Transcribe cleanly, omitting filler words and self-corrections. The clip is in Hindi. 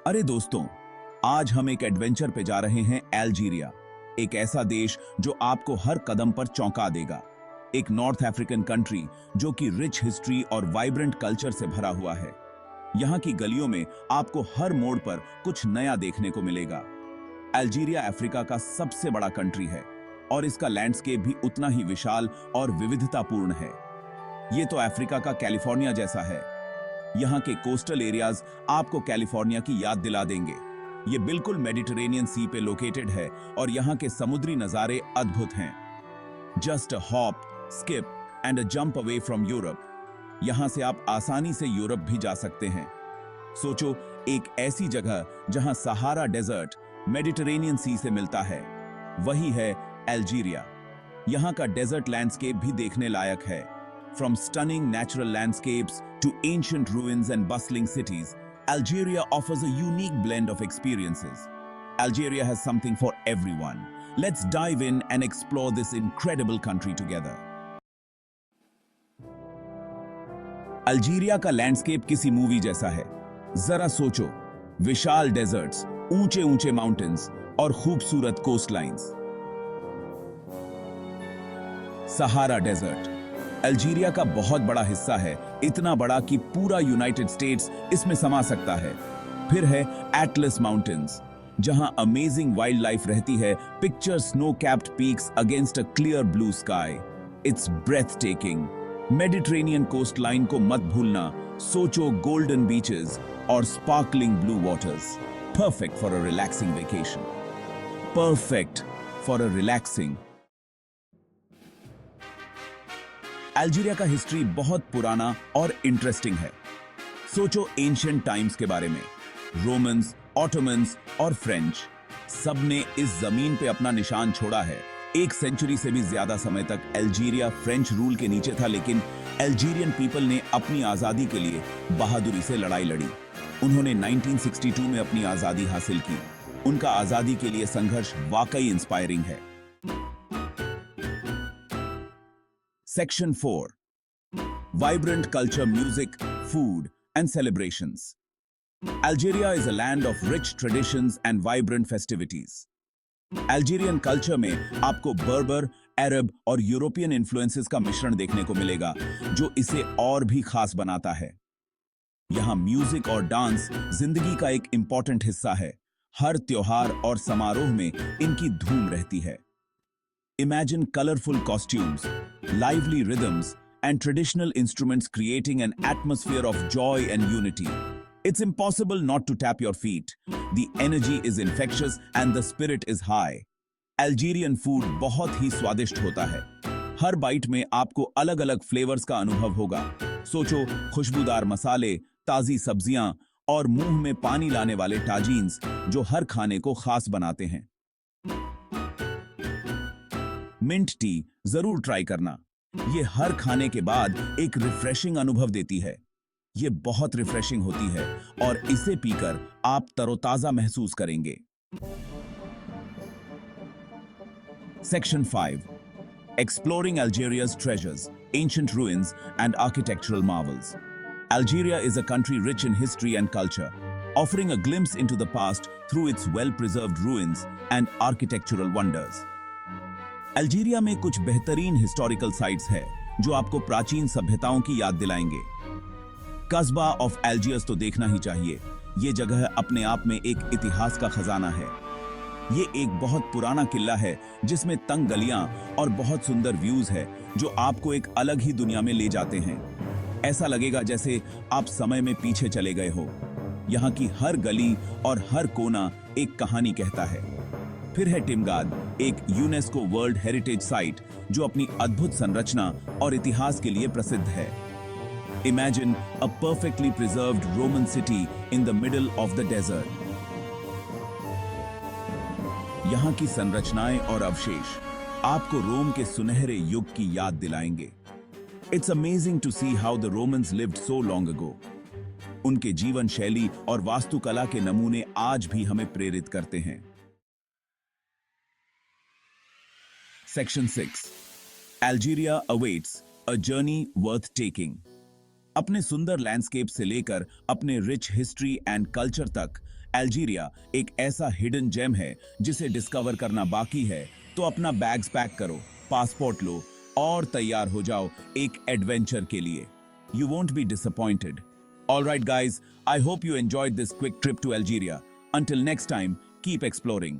अरे दोस्तों, आज हम एक एडवेंचर पे जा रहे हैं अल्जीरिया। एक ऐसा देश जो आपको हर कदम पर चौंका देगा। एक नॉर्थ अफ्रीकन कंट्री जो कि रिच हिस्ट्री और वाइब्रेंट कल्चर से भरा हुआ है। यहाँ की गलियों में आपको हर मोड़ पर कुछ नया देखने को मिलेगा। अल्जीरिया अफ्रीका का सबसे बड़ा कंट्री है और इसका लैंडस्केप भी उतना ही विशाल और विविधतापूर्ण है। ये तो अफ्रीका का कैलिफोर्निया जैसा है। यहाँ के कोस्टल एरियाज आपको कैलिफोर्निया की याद दिला देंगे। ये बिल्कुल मेडिटेरेनियन सी पे लोकेटेड है और यहाँ के समुद्री नज़ारे अद्भुत हैं। Just a hop, skip and a jump away from Europe. यहाँ से आप आसानी से यूरोप भी जा सकते हैं। सोचो, एक ऐसी जगह जहाँ सहारा डेजर्ट मेडिटेरेनियन सी से मिलता है, वही है अल्जीरिया। यहाँ का डेजर्ट लैंडस्केप भी देखने लायक है। From stunning natural landscapes to ancient ruins and bustling cities, Algeria offers a unique blend of experiences. Algeria has something for everyone. Let's dive in and explore this incredible country together. Algeria का लैंडस्केप किसी मूवी जैसा है। जरा सोचो, विशाल डेजर्ट्स, ऊंचे ऊंचे माउंटेन्स और खूबसूरत कोस्टलाइंस। सहारा डेजर्ट अल्जीरिया का बहुत बड़ा हिस्सा है, इतना बड़ा कि पूरा यूनाइटेड स्टेट्स इसमें समा सकता है। फिर है एटलस माउंटेन्स, जहां अमेजिंग वाइल्ड लाइफ रहती है। Picture snow capped peaks against a clear blue sky. It's breathtaking. Mediterranean coastline को मत भूलना। सोचो, गोल्डन बीचेस और sparkling blue waters. Perfect for a relaxing vacation. Perfect for a relaxing. Algeria का हिस्ट्री बहुत पुराना और इंटरेस्टिंग है। सोचो एंशिएंट टाइम्स के बारे में। रोमन्स, ऑटोमन्स और फ्रेंच, सब ने इस जमीन पे अपना निशान छोड़ा है। एक सेंचुरी से भी ज्यादा समय तक अल्जीरिया फ्रेंच रूल के नीचे था, लेकिन अल्जीरियन पीपल ने अपनी आजादी के लिए बहादुरी से लड़ाई लड़ी। उन्होंने 1962 में अपनी आजादी हासिल की। उनका आजादी के लिए संघर्ष वाकई इंस्पायरिंग है। Section 4. Vibrant culture, music, food, and celebrations. Algeria is a land of rich traditions and vibrant festivities. Algerian culture में आपको बर्बर, अरब और यूरोपियन इन्फ्लुएंसेस का मिश्रण देखने को मिलेगा, जो इसे और भी खास बनाता है। यहाँ म्यूजिक और डांस जिंदगी का एक इंपॉर्टेंट हिस्सा है। हर त्योहार और समारोह में इनकी धूम रहती है। Imagine colorful costumes, lively rhythms, and traditional instruments creating an atmosphere of joy and unity. It's impossible not to tap your feet. The energy is infectious and the spirit is high. Algerian food बहुत ही स्वादिष्ट होता है। हर बाइट में आपको अलग-अलग फ्लेवर्स का अनुभव होगा। सोचो, खुशबूदार मसाले, ताजी सब्जियां और मुंह में पानी लाने वाले टाजीन्स जो हर खाने को खास बनाते हैं। मिंट टी जरूर ट्राई करना। ये हर खाने के बाद एक रिफ्रेशिंग अनुभव देती है। ये बहुत रिफ्रेशिंग होती है और इसे पीकर आप तरोताजा महसूस करेंगे। Section 5. Exploring Algeria's treasures, ancient ruins and architectural marvels. Algeria is a country rich in history and culture, offering a glimpse into the past through its well-preserved ruins and architectural wonders. Algeria में कुछ बेहतरीन हिस्टोरिकल साइट्स है जो आपको प्राचीन सभ्यताओं की याद दिलाएंगे। कस्बा ऑफ अल्जियर्स तो देखना ही चाहिए। ये जगह अपने आप में एक इतिहास का खजाना है। ये एक बहुत पुराना किला है जिसमें तंग गलियां और बहुत सुंदर व्यूज है जो आपको एक अलग ही दुनिया में ले जाते हैं। ऐसा लगेगा जैसे आप समय में पीछे चले गए हो। यहाँ की हर गली और हर कोना एक कहानी कहता है। फिर है टिमगाद, एक यूनेस्को वर्ल्ड हेरिटेज साइट जो अपनी अद्भुत संरचना और इतिहास के लिए प्रसिद्ध है। Imagine a perfectly preserved Roman city in the middle of the desert. यहाँ की संरचनाएं और अवशेष आपको रोम के सुनहरे युग की याद दिलाएंगे। It's amazing to see how the Romans lived so long ago. उनके जीवन शैली और वास्तुकला के नमूने आज भी हमें प्रेरित करते हैं। Section 6. Algeria awaits a journey worth taking. अपने सुंदर लैंडस्केप से लेकर अपने रिच हिस्ट्री एंड कल्चर तक अल्जीरिया एक ऐसा हिडन जेम है जिसे डिस्कवर करना बाकी है, तो अपना बैग्स पैक करो, पासपोर्ट लो और तैयार हो जाओ एक एडवेंचर के लिए। You won't be disappointed. Alright guys, I hope you enjoyed this quick trip to Algeria. Until next time, keep exploring.